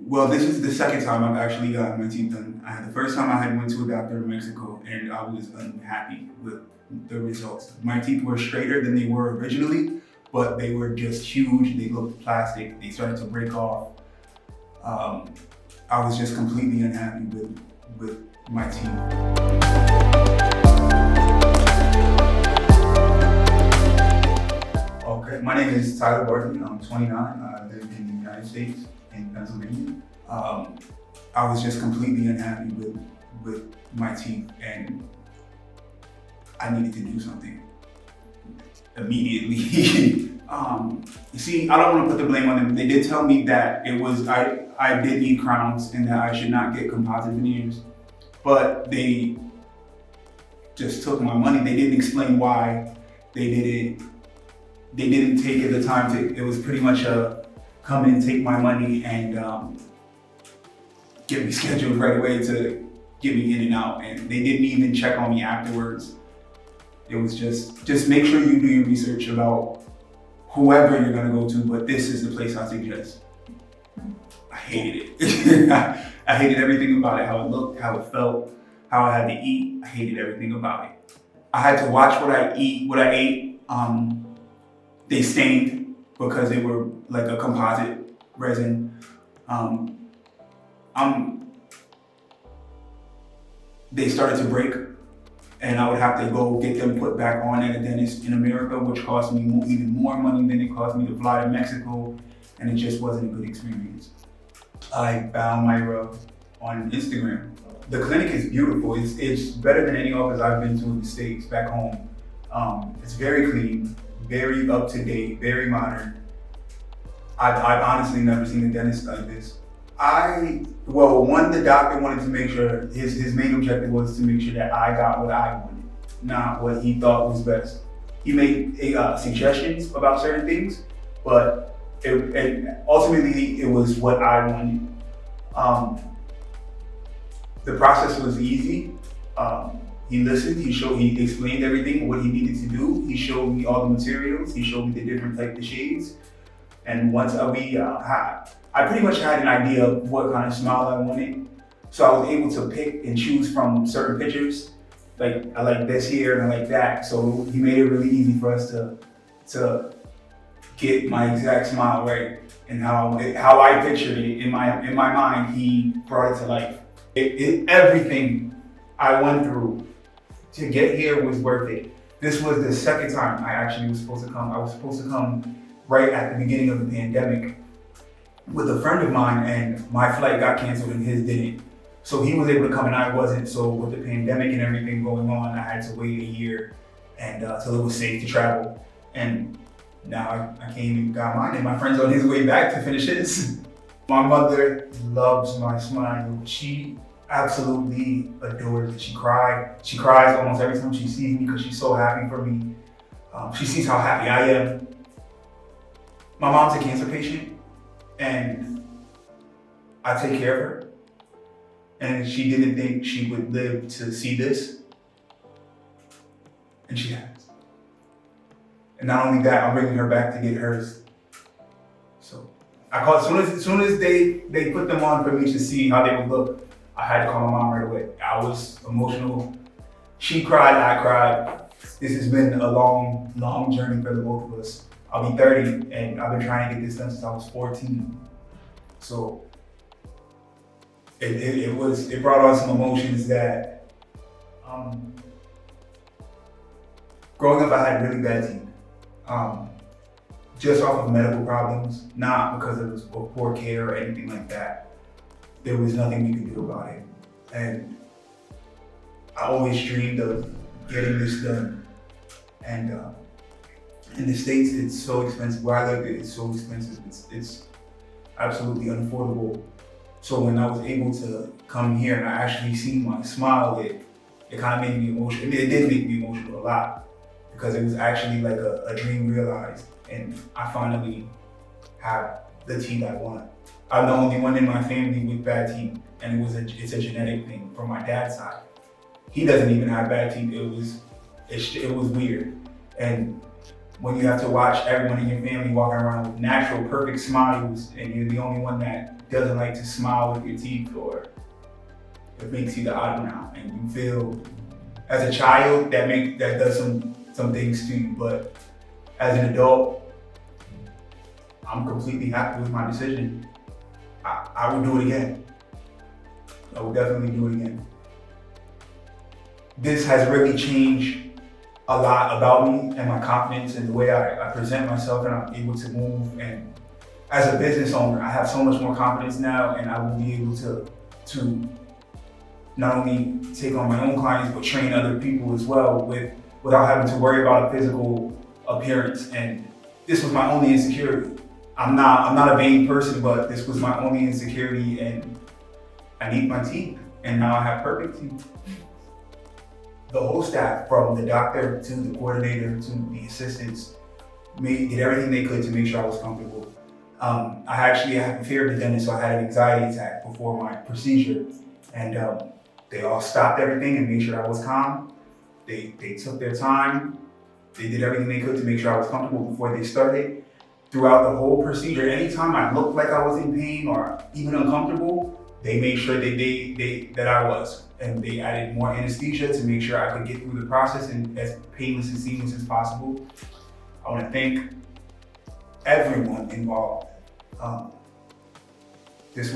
Well, this is the second time I've actually gotten my teeth done. The first time I had went to a doctor in Mexico and I was unhappy with the results. My teeth were straighter than they were originally, but they were just huge. They looked plastic. They started to break off. I was just completely unhappy with my teeth. Okay, my name is Tyler Barton. I'm 29. I live in the United States, in Pennsylvania. I was just completely unhappy with my teeth, and I needed to do something immediately. See, I don't want to put the blame on them. They did tell me that it was I did need crowns and that I should not get composite veneers, but they just took my money. They didn't explain why they did it. They didn't take the time to. It was pretty much a come in, take my money, and get me scheduled right away to get me in and out. And they didn't even check on me afterwards. It was just make sure you do your research about whoever you're gonna go to, but this is the place I suggest. I hated it. I hated everything about it, how it looked, how it felt, how I had to eat. I hated everything about it. I had to watch what I ate. They stained because they were like a composite resin. They started to break, and I would have to go get them put back on at a dentist in America, which cost me even more money than it cost me to fly to Mexico, and it just wasn't a good experience. I found Myra on Instagram. The clinic is beautiful. It's better than any office I've been to in the States, back home. It's very clean, very up to date, very modern. I've honestly never seen a dentist like this. The doctor wanted to make sure, his main objective was to make sure that I got what I wanted, not what he thought was best. He made suggestions about certain things, but ultimately it was what I wanted. The process was easy. He listened, he explained everything, what he needed to do. He showed me all the materials, he showed me the different type of shades. And once I pretty much had an idea of what kind of smile I wanted. So I was able to pick and choose from certain pictures. Like, I like this here and I like that. So he made it really easy for us to get my exact smile right. And how I pictured it in my mind, he brought it to life. Everything I went through to get here was worth it. This was the second time I actually was supposed to come. I was supposed to come right at the beginning of the pandemic with a friend of mine, and my flight got canceled and his didn't. So he was able to come and I wasn't. So with the pandemic and everything going on, I had to wait a year and till it was safe to travel. And now I came and got mine, and my friend's on his way back to finish his. My mother loves my smile. She absolutely adores it. She cries almost every time she sees me because she's so happy for me. She sees how happy I am. My mom's a cancer patient, and I take care of her. And she didn't think she would live to see this, and she has. And not only that, I'm bringing her back to get hers. So I called as soon as they put them on for me to see how they would look. I had to call my mom right away. I was emotional. She cried, I cried. This has been a long, long journey for the both of us. I'll be 30, and I've been trying to get this done since I was 14. So it brought on some emotions that, growing up I had really bad teeth. Just off of medical problems, not because of poor care or anything like that. There was nothing we could do about it. And I always dreamed of getting this done. And in the States, it's so expensive. Where I live, it's so expensive. It's absolutely unaffordable. So when I was able to come here and I actually seen my smile, it kind of made me emotional. It did make me emotional a lot because it was actually like a dream realized. And I finally have the teeth I want. I'm the only one in my family with bad teeth, and it's a genetic thing from my dad's side. He doesn't even have bad teeth. It was weird. And when you have to watch everyone in your family walking around with natural, perfect smiles, and you're the only one that doesn't like to smile with your teeth, or it makes you the odd one out, and you feel as a child that does some things to you, but as an adult, I'm completely happy with my decision. I would do it again. I would definitely do it again. This has really changed a lot about me and my confidence and the way I present myself, and I'm able to move. And as a business owner, I have so much more confidence now, and I will be able to not only take on my own clients, but train other people as well without having to worry about a physical appearance. And this was my only insecurity. I'm not a vain person, but this was my only insecurity, and I need my teeth, and now I have perfect teeth. The whole staff, from the doctor to the coordinator to the assistants, did everything they could to make sure I was comfortable. I actually had fear of the dentist, so I had an anxiety attack before my procedure, and they all stopped everything and made sure I was calm. They took their time. They did everything they could to make sure I was comfortable before they started. Throughout the whole procedure, anytime I looked like I was in pain or even uncomfortable, they made sure that I was. And they added more anesthesia to make sure I could get through the process and as painless and seamless as possible. I want to thank everyone involved. This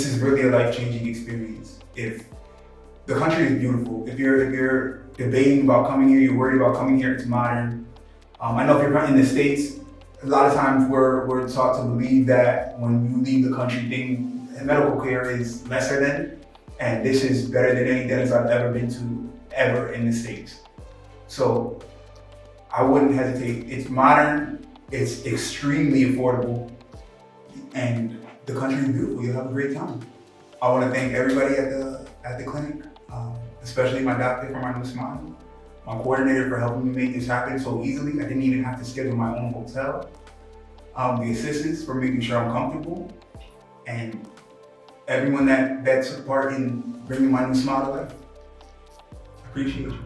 is really a life-changing experience. If the country is beautiful, if you're debating about coming here, you're worried about coming here, it's modern. I know if you're in the States, a lot of times we're taught to believe that when you leave the country, medical care is lesser than, and this is better than any dentist I've ever been to, ever in the States. So I wouldn't hesitate. It's modern, it's extremely affordable, and the country is beautiful. You'll have a great time. I want to thank everybody at the clinic, especially my doctor for my new smile, my coordinator for helping me make this happen so easily. I didn't even have to schedule my own hotel. The assistants for making sure I'm comfortable, and everyone that took part in bringing my new smile to life. I appreciate you.